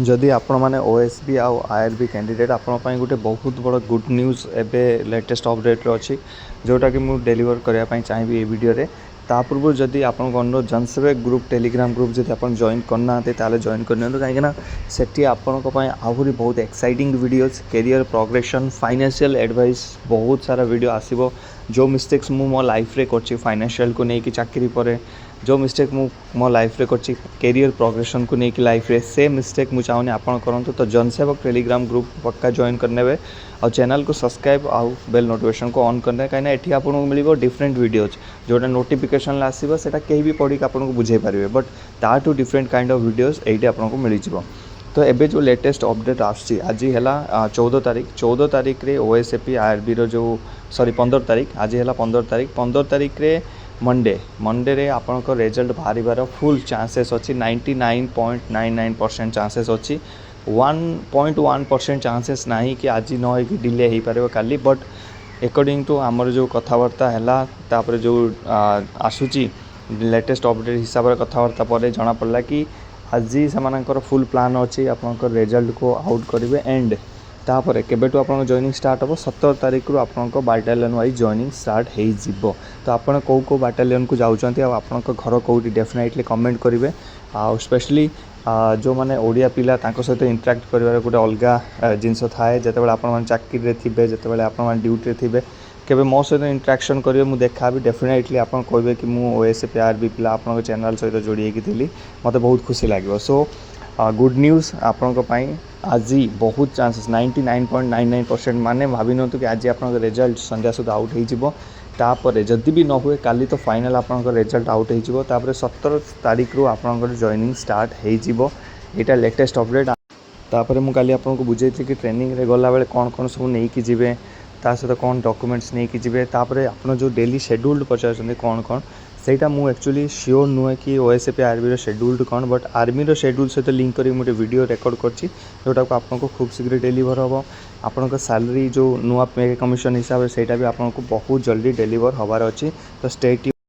जदि आपण मैंने ओएसबी आउ आईआरबी कैंडिडेट आपण गोटे बहुत बड़ गुड न्यूज़ एवं लेटेस्ट अपडेट अच्छी जोटा कि मुझे डेलीवर करने चाहिए ये वीडियो रे ता पूर्व जदि आपको अनुरोध जनसेवक ग्रुप टेलीग्राम ग्रुप जब आप जॉइन करना जॉइन करनी कहीं सेठी आपण आहरी बहुत exciting videos career progression financial advice बहुत सारा वीडियो आसीबो जो मिस्टेक्स मु मो लाइफ रे करछि फाइनेंशियल को लेकिन चाकरी पर जो मिस्टेक मु मो लाइफ रे करछि कैरियर प्रोग्रेशन को लेकिन लाइफ रे से मिस्टेक मु चाहूनी आपण करंतु तो जनसेवक टेलीग्राम ग्रुप पक्का जॉइन करने और चैनल को सब्सक्राइब आउ बेल नोटिफिकेशन को ऑन करने कहीं एठी आपको मिल डिफरेंट वीडियोज जोटा नोटिफिकेशन आसो से कहीं भी पढ़ी आपको बुझे पारे बट ताठू डिफरेंट काइंड ऑफ वीडियोज ये आपको मिल जाव। तो एबे जो लेटेस्ट अपडेट आसी आज है 14 तारीख रे ओएसएपी आईआरबी रो जो सॉरी 15 तारीख आज है 15 तारीख रे मंडे रे आपनकर रिजल्ट बाहर फुल चांसेस अच्छी 99.99% चांसेस अच्छी 1.1% चांसेस ना कि आज न हो डिले हो पारे काली बट अकॉर्डिंग टू आमर जो कथबार्ता है जो आसूची लेटेस्ट अपडेट हिसाब से कथबार्ता पर जना पड़ा कि आज से फुल प्लान अच्छी आपंकर रिजल्ट को आउट करेंगे एंड तापर केबेटू आप जॉइनिंग स्टार्ट हम 17 तारीख रू आपंकर बाटालियन वाइज जॉइनिंग स्टार्ट हो तो आप कौ बाटालियन को जाऊँच आप घर कौटी डेफिनेटली कमेंट करेंगे आ स्पेशली जो मैंने ओडिया पिला सहित इंटराक्ट कर गोटे अलग जिनस थाए जो आप चाकरी थे जो आप ड्यूटी थे केबे मो सहित इंटराक्शन करेंगे मुझे देखा भी डेफिनेटली आप कहे कि मुझे ओएसएपी आईआरबी पिला आप चैनल सहित जोड़ी थी मत बहुत खुशी लगे सो गुड न्यूज़ आपंपाई आज बहुत चांसेस 99.99% माने भाभी नु कि आज आप रिजल्ट संध्या सुधा आउट होपर जदि भी न हुए काली तो फाइनल आप रिजल्ट आउट होपर 17 तारीख रू आप जॉइनिंग स्टार्ट होटा लेटेस्ट अपडेट तापर मुझे काली आपको बुझे कि ट्रेनिंग रे गला बेले कौन कौन सब नहीं कि जीवे ता सहित कौन डॉक्यूमेंट्स नहीं कि जीवे तापर आप जो डेली शेड्यूल्ड पचार कौन कौन सेटा मु एक्चुअली श्योर नुहे कि ओएसएपी आईआरबी शेड्यूल्ड कौन बट आर्मी रो शेड्यूल सहित लिंक करी गोटे वीडियो रेकर्ड करछि जोटा को आपको खूब शीघ्र डेलीवर हम आपन सैलरी जो नुआ पे कमिशन हिसाब से सेटा भी आपको बहुत जल्दी डेलीवर हबार अच्छी तो स्टे ट्यून्ड।